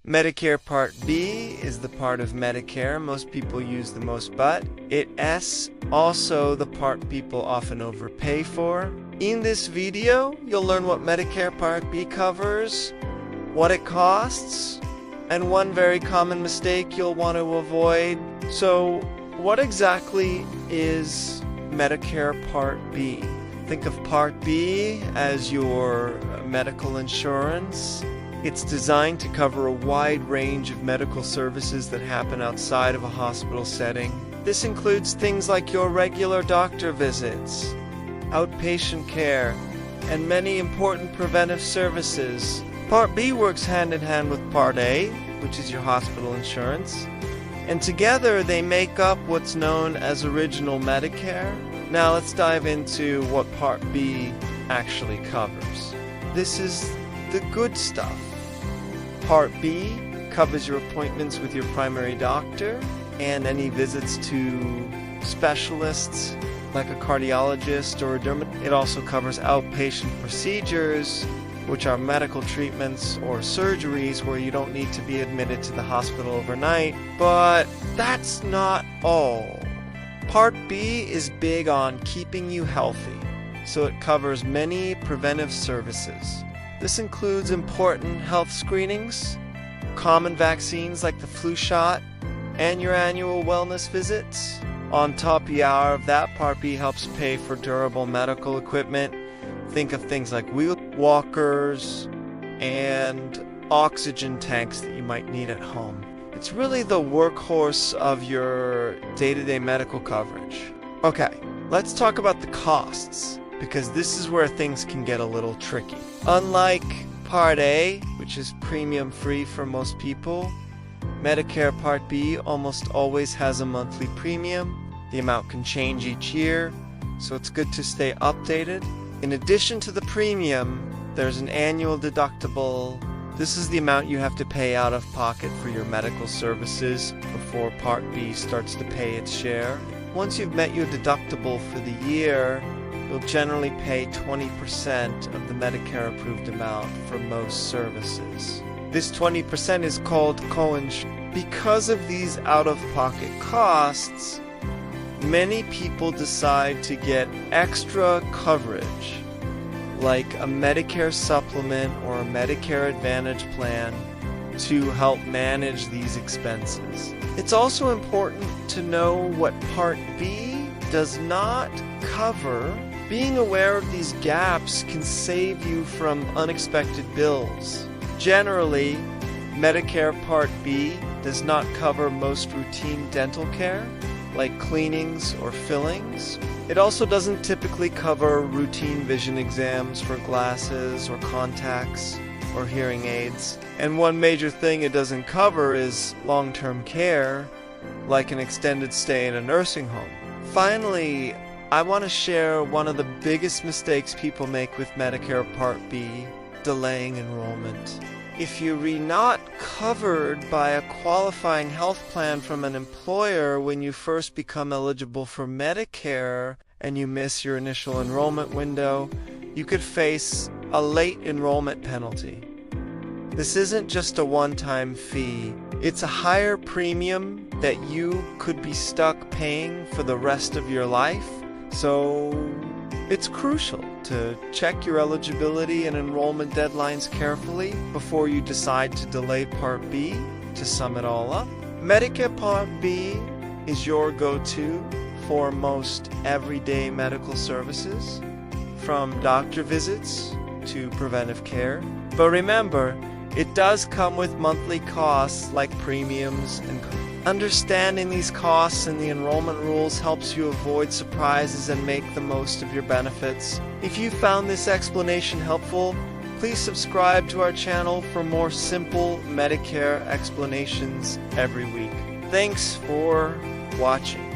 Medicare Part B is the part of Medicare most people use the most, but it's also the part people often overpay for. In this video, you'll learn what Medicare Part B covers, what it costs, and one very common mistake you'll want to avoid. So, what exactly is Medicare Part B? Think of Part B as your medical insurance. It's designed to cover a wide range of medical services that happen outside of a hospital setting. This includes things like your regular doctor visits, outpatient care, and many important preventive services. Part B works hand in hand with Part A, which is your hospital insurance, and together they make up what's known as Original Medicare. Now let's dive into what Part B actually covers. This is the good stuff. Part B covers your appointments with your primary doctor and any visits to specialists like a cardiologist or a dermatologist. It also covers outpatient procedures, which are medical treatments or surgeries where you don't need to be admitted to the hospital overnight. But that's not all. Part B is big on keeping you healthy, so it covers many preventive services. This includes important health screenings, common vaccines like the flu shot, and your annual wellness visits. On top of that, Part B helps pay for durable medical equipment. Think of things like wheel walkers and oxygen tanks that you might need at home. It's really the workhorse of your day-to-day medical coverage. Okay, let's talk about the costs, because this is where things can get a little tricky. Unlike Part A, which is premium-free for most people, Medicare Part B almost always has a monthly premium. The amount can change each year, so it's good to stay updated. In addition to the premium, there's an annual deductible. This is the amount you have to pay out of pocket for your medical services before Part B starts to pay its share. Once you've met your deductible for the year, you'll generally pay 20% of the Medicare-approved amount for most services. This 20% is called coinsurance. Because of these out-of-pocket costs, many people decide to get extra coverage, like a Medicare supplement or a Medicare Advantage plan, to help manage these expenses. It's also important to know what Part B does not cover. Being aware of these gaps can save you from unexpected bills. Generally, Medicare Part B does not cover most routine dental care, like cleanings or fillings. It also doesn't typically cover routine vision exams for glasses or contacts or hearing aids. And one major thing it doesn't cover is long-term care, like an extended stay in a nursing home. Finally, I want to share one of the biggest mistakes people make with Medicare Part B: delaying enrollment. If you're not covered by a qualifying health plan from an employer when you first become eligible for Medicare and you miss your initial enrollment window, you could face a late enrollment penalty. This isn't just a one-time fee. It's a higher premium that you could be stuck paying for the rest of your life. So it's crucial to check your eligibility and enrollment deadlines carefully before you decide to delay Part B. To sum it all up, Medicare Part B is your go-to for most everyday medical services, from doctor visits to preventive care. But remember, it does come with monthly costs like premiums and understanding these costs and the enrollment rules helps you avoid surprises and make the most of your benefits. If you found this explanation helpful, please subscribe to our channel for more simple Medicare explanations every week. Thanks for watching.